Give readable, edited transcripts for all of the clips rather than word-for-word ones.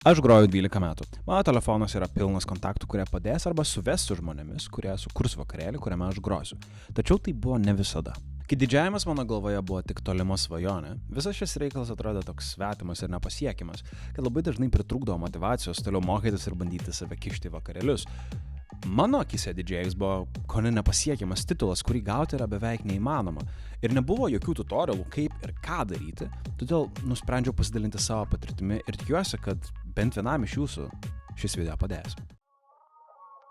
Aš groju 12 metų. Mano telefonas yra pilnas kontaktų, kurie padės arba suves su žmonėmis, kurie sukurs vakarėlį, kuriame aš grosiu. Tačiau tai buvo ne visada. Kai didžiavimas mano galvoje buvo tik tolima svajonė, visas šis reikalas atrodė toks svetimas ir nepasiekiamas, kad labai dažnai pritrūkdavo motyvacijos toliau mokytis ir bandyti save kišti į vakarėlius. Mano akise didžėjus buvo kone nepasiekiamas titulas, kurį gauti yra beveik neįmanoma. Ir nebuvo jokių tutorialų, kaip ir ką daryti, todėl nusprendžiau pasidalinti savo patirtimi ir tikiuosi, kad bent vienam iš jūsų šis video padės.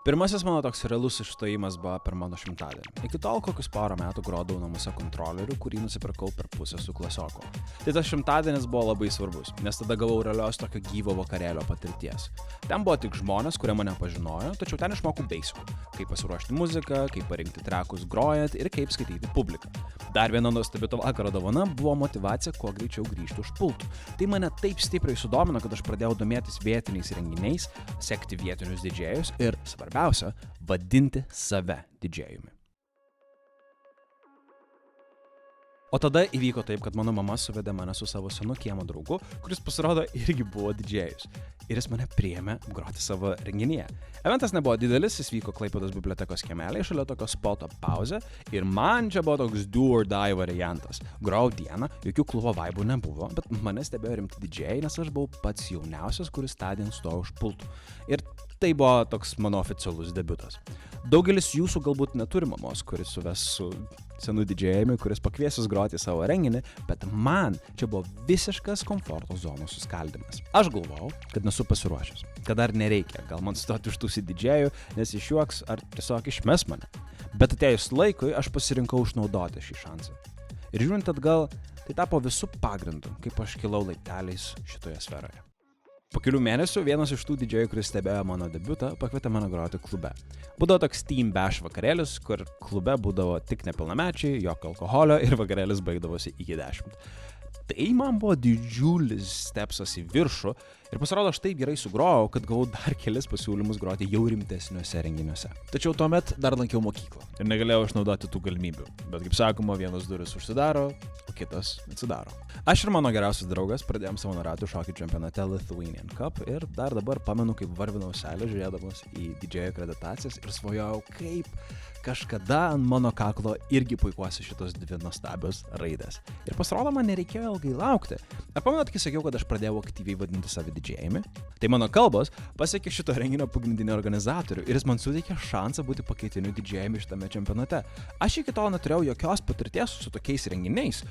Pirmasis mano toks realus išstojimas buvo per mano 100-dienį. Iki tol kokius porą metų grodavau namuose kontrolerių, kurį nusipirkau per pusę su klasioku. Tai tas 100-dienis buvo labai svarbus, nes tada gavau realios tokio gyvo vakarėlio patirties. Ten buvo tik žmonės, kurie mane pažinojo, tačiau ten išmokau basicų, kaip pasiruošti muziką, kaip parinkti trekus grojant ir kaip skaityti publiką. Dar viena nuostabi to vakaro dovana buvo motyvacija kuo greičiau grįžti už pultų. Tai mane taip stipriai sudomino, kad aš pradėjau domėtis vietiniais renginiais, sekti vietinius didžėjus ir svarbiausia, vadinti save didžėjumi. O tada įvyko taip, kad mano mama suvedė mane su savo senu kiemo draugu, kuris pasirodo irgi buvo didžėjus. Ir jis mane priėmė groti savo renginyje. Eventas nebuvo didelis, jis vyko Klaipėdos bibliotekos kiemelėje šalia tokio spoto pauzė ir man čia buvo toks do or die variantas. Grojau dieną, jokių klubo vaibų nebuvo, bet mane stebėjo rimti didžėjai, nes aš buvau pats jauniausias, kuris tądien stojo už pultų. Ir tai buvo toks mano oficialus debiutas. Daugelis jūsų galbūt neturi mamos, kuris suves su senu didžėjumi, kuris pakviesis groti savo renginį, bet man čia buvo visiškas komforto zonos suskaldymas. Aš galvojau, kad nesu pasiruošęs, kad dar nereikia, gal man stoti už tų didžėjų, nes išjuoks ar tiesiog išmes mane. Bet atėjus laikui, aš pasirinkau išnaudoti šį šansą. Ir žiūrint atgal, tai tapo visų pagrindų, kaip aš kilau laipteliais šitoje sferoje. Po kelių mėnesių vienas iš tų didžėjų, kuris stebėjo mano debiutą, pakvietė mane groti klube. Būdavo toks Team Bash vakarėlis, kur klube būdavo tik nepilnamečiai, jokio alkoholio ir vakarėlis baigdavosi iki 10. Tai man buvo didžiulis stepsas į viršų ir pasirodo aš taip gerai sugrojau, kad gavau dar kelis pasiūlymus groti jau rimtesniuose renginiuose. Tačiau tuomet dar lankiau mokyklą ir negalėjau išnaudoti tų galimybių. Bet kaip sakoma, vienas duris užsidaro, o kitas atsidaro. Aš ir mano geriausias draugas pradėjom savanoriauti šokių čempionate Lithuanian Cup ir dar dabar pamenu, kaip varvinau seilę žiūrėdamas į didžėjų akreditacijas ir svajojau, kaip kažkada ant mano kaklo irgi puikuosi šitos dvi nuostabios raidės. Ir pasirodo, man nereikėjo ilgai laukti. Ar pamenat, kai sakiau, kad aš pradėjau aktyviai vadinti save didžėjumi? Tai mano kalbos pasiekė šito renginio pagrindinį organizatorių ir jis man suteikė šansą būti pakaitiniu didžėjumi šitame čempionate. Aš iki tol neturėjau jokios patirties su tokiais renginiais.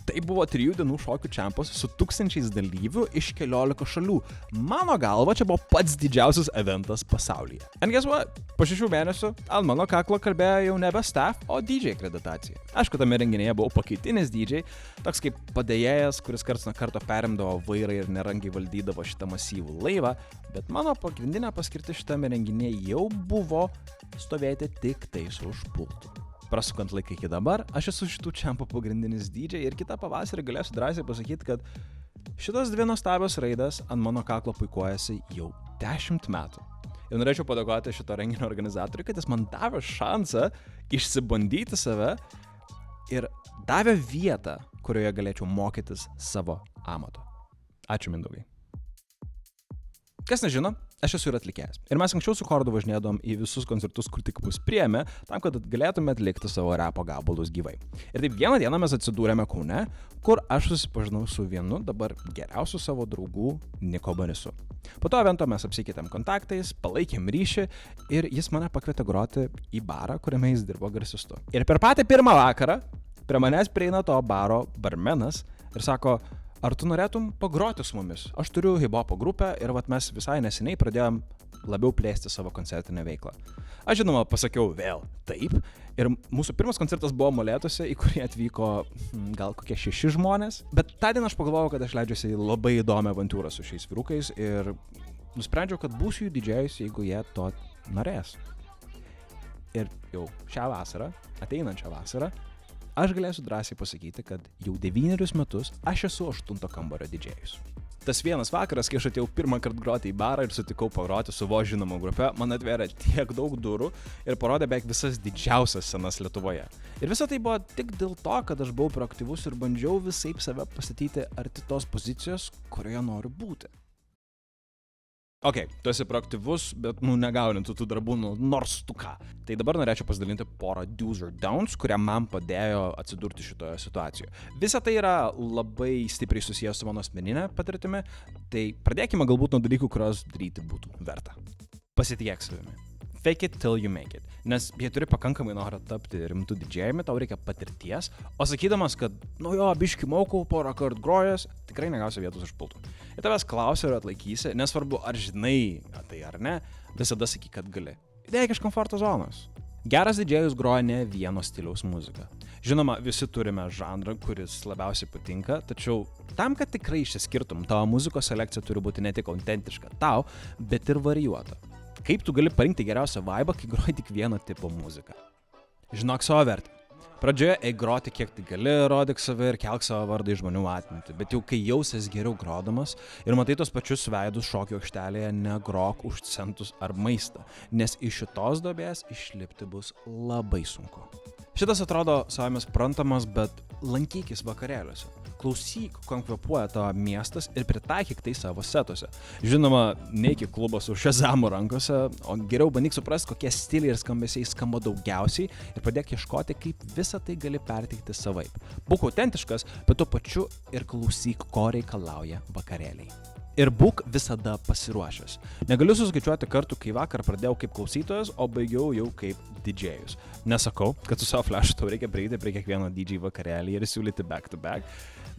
Tai buvo 3 dienų šokių čempas su 1000 dalyvių iš 14 šalių. Mano galva, čia buvo pats didžiausias eventas pasaulyje. And guess what? Po 6 mėnesių ant mano kaklo kalbėjo jau nebe staff, o DJ akreditacija. Aišku, tame renginėje buvau pakaitinis DJ, toks kaip padėjėjas, kuris karts nuo karto perimdavo vairą ir nerangiai valdydavo šitą masyvų laivą, bet mano pagrindinė paskirtis šitame renginėje jau buvo stovėti tik tais už pultų. Prasukant laiką iki dabar, aš esu šitų čempų pagrindinis DJ ir kitą pavasarį galėsiu drąsiai pasakyti, kad šitos dvi nuostabios raidas ant mano kaklo puikuojasi jau 10 metų. Ir norėčiau padėkoti šito renginio organizatoriui, kad jis man davė šansą išsibandyti save ir davė vietą, kurioje galėčiau mokytis savo amato. Ačiū, Mindaugai. Kas nežino, aš esu ir atlikėjas. Ir mes anksčiau su Kordu važinėdom į visus koncertus, kur tik mus priėmė, tam, kad galėtume atlikti savo repo gabalus gyvai. Ir taip vieną dieną mes atsidūrėme Kaune, kur aš susipažinau su vienu dabar geriausiu savo draugų Niko Barisu. Po to evento mes apsikeitėm kontaktais, palaikėm ryšį ir jis mane pakvietė groti į barą, kuriame jis dirbo garsistu. Ir per patį pirmą vakarą prie manęs prieina to baro barmenas ir sako: ar tu norėtum pagroti su mumis? Aš turiu hip-hopo grupę ir mes visai neseniai pradėjom labiau plėsti savo koncertinę veiklą. Aš žinoma pasakiau vėl taip ir mūsų pirmas koncertas buvo Molėtuose, į kurį atvyko gal kokie 6 žmonės, bet tą dieną aš pagalvojau, kad aš leidžiuosi į labai įdomią avantūrą su šiais vyrukais ir nusprendžiau, kad būsiu jų didžėjus, jeigu jie to norės. Ir jau šią vasarą, ateinančią vasarą, aš galėsiu drąsiai pasakyti, kad jau 9 metus aš esu 8 kambario didžėjus. Tas vienas vakaras, kai aš atėjau pirmą kartą groti į barą ir sutikau pagroti su vos žinoma grupe, man atvėrė tiek daug durų ir parodė beveik visas didžiausias scenas Lietuvoje. Ir visa tai buvo tik dėl to, kad aš buvau proaktyvus ir bandžiau visaip save pastatyti arti tos pozicijos, kurioje noriu būti. Tu esi proaktyvus, bet, negauni tų darbų, nors tu ką. Tai dabar norėčiau pasidalinti porą do's or don'ts, kurie man padėjo atsidurti šitoje situacijoje. Visa tai yra labai stipriai susijęs su mano asmeninė patirtimi, tai pradėkime galbūt nuo dalykų, kurios daryti būtų verta. Pasitikėk savimi. Fake it till you make it. Nes jei turi pakankamai norą tapti rimtų didžėjami, tau reikia patirties, o sakydamas, kad, biškį mokau, porą kartų grojęs, tikrai negausi vietos už pultų. Ir tavęs klausia, ar atlaikysi, nesvarbu, ar žinai, tai ar ne, visada sakyk, kad gali. Įdėk iš komforto zonos. Geras didžėjus groja ne vieno stiliaus muziką. Žinoma, visi turime žanrą, kuris labiausiai patinka, tačiau tam, kad tikrai išsiskirtum, tavo muzikos selekcija turi būti ne tik autentiška tau, bet ir varijuota. Kaip tu gali parinkti geriausią vaibą, kai groji tik vieno tipo muziką? Žinok savo vertę. Pradžioje eik groti kiek tai gali, rodyk save ir kelk savo vardą į žmonių atmintį, bet jau kai jausies geriau grodamas ir matai tos pačius veidus šokio aikštelėje, negrok už centus ar maistą, nes iš šitos duobės išlipti bus labai sunku. Šitas atrodo savame suprantamas, bet lankykis vakarėliuose. Klausyk, kuo kvėpuoja tavo miestas ir pritaikyk tai savo setuose. Žinoma, neik į klubą su Shazamu rankose, o geriau bandyk suprasti, kokie stiliai ir skambesiai skamba daugiausiai ir pradėk ieškoti, kaip visą tai gali perteikti savaip. Būk autentiškas, bet tuo pačiu ir klausyk, ko reikalauja vakarėliai. Ir būk visada pasiruošęs. Negaliu suskaičiuoti kartų, kai vakar pradėjau kaip klausytojas, o baigiau jau kaip didžėjus. Nesakau, kad su savo flashu tau reikia prieiti prie kiekvieno DJ vakarėlį ir siūlyti back to back,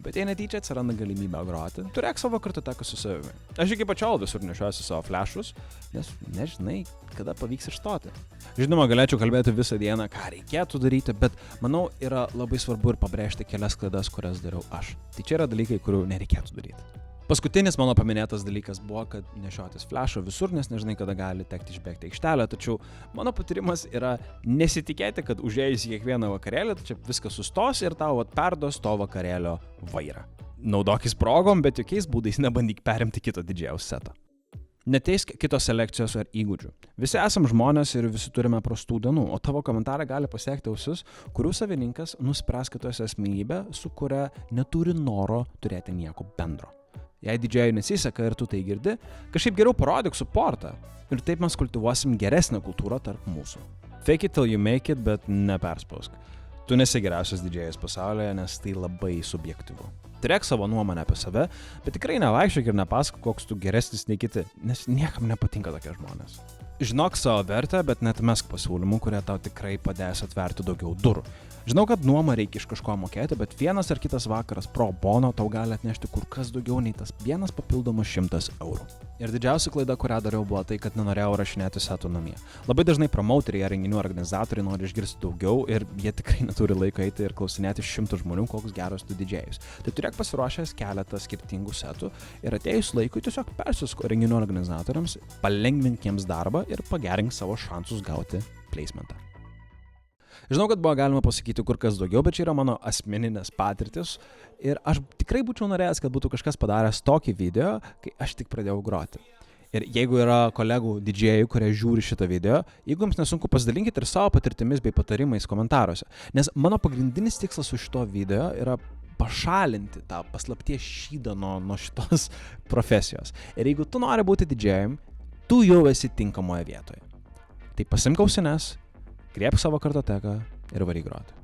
bet jei netyčia atsiranda galimybę groti, turėk savo kartoteką su savimi. Aš iki pačiol visur nešiojuosi savo flashus, nes nežinai, kada pavyks išstoti. Žinoma, galėčiau kalbėti visą dieną, ką reikėtų daryti, bet manau, yra labai svarbu ir pabrėžti kelias klaidas, kurias dariau aš. Tai čia yra dalykai, kurių nereikėtų daryti. Paskutinis mano paminėtas dalykas buvo, kad nešiotis flashą visur, nes nežinai, kada gali tekti išbėgti aikštelę, tačiau mano patarimas yra nesitikėti, kad užėjus į kiekvieną vakarėlį, čia viskas sustos ir tau perduos to vakarėlio vairą. Naudokis progom, bet jokiais būdais nebandyk perimti kito didžėjaus setą. Neteisk kitos selekcijos ar įgūdžių. Visi esam žmonės ir visi turime prastų dienų, o tavo komentarai gali pasiekti ausis, kurių savininkas nuspręs, kad tu esi asmenybė, su kuria neturi noro turėti nieko bendro. Jei didžėjui nesiseka ir tu tai girdi, kažkaip geriau parodyk suportą ir taip mes kultivuosim geresnę kultūrą tarp mūsų. Fake it till you make it, bet neperspausk. Tu nesi geriausias didžėjas pasaulyje, nes tai labai subjektyvu. Turėk savo nuomonę apie save, bet tikrai nevaikščiok ir nepasakok, koks tu geresnis nei kiti, nes niekam nepatinka tokie žmonės. Žinok savo vertę, bet netmesk pasiūlymų, kurie tau tikrai padės atverti daugiau durų. Žinau, kad nuomą reikia iš kažko mokėti, bet vienas ar kitas vakaras pro bono tau gali atnešti kur kas daugiau nei tas vienas papildomas 100 eurų. Ir didžiausia klaida, kurią dariau, buvo tai, kad nenorėjau rašinėti setų namie. Labai dažnai promauteriai ar renginių organizatoriai nori išgirsti daugiau ir jie tikrai neturi laiko eiti ir klausinėti 100 žmonių, koks geras tu didžėjus. Tai turėk pasiruošęs keletą skirtingų setų ir atėjus laikui tiesiog persiusk renginių organizatoriams, palengvink jiems darbą ir pagerink savo šansus gauti placementą. Žinau, kad buvo galima pasakyti kur kas daugiau, bet čia yra mano asmeninės patirtis ir aš tikrai būčiau norėjęs, kad būtų kažkas padaręs tokį video, kai aš tik pradėjau groti. Ir jeigu yra kolegų didžėjų, kurie žiūri šitą video, jeigu jums nesunku, pasidalinkite ir savo patirtimis bei patarimais komentaruose, nes mano pagrindinis tikslas su šito video yra pašalinti tą paslapties šydą nuo šitos profesijos. Ir jeigu tu nori būti didžėjum, tu jau esi tinkamoje vietoje. Tai pasimk ausines, griebk savo kartoteką ir varyk groti.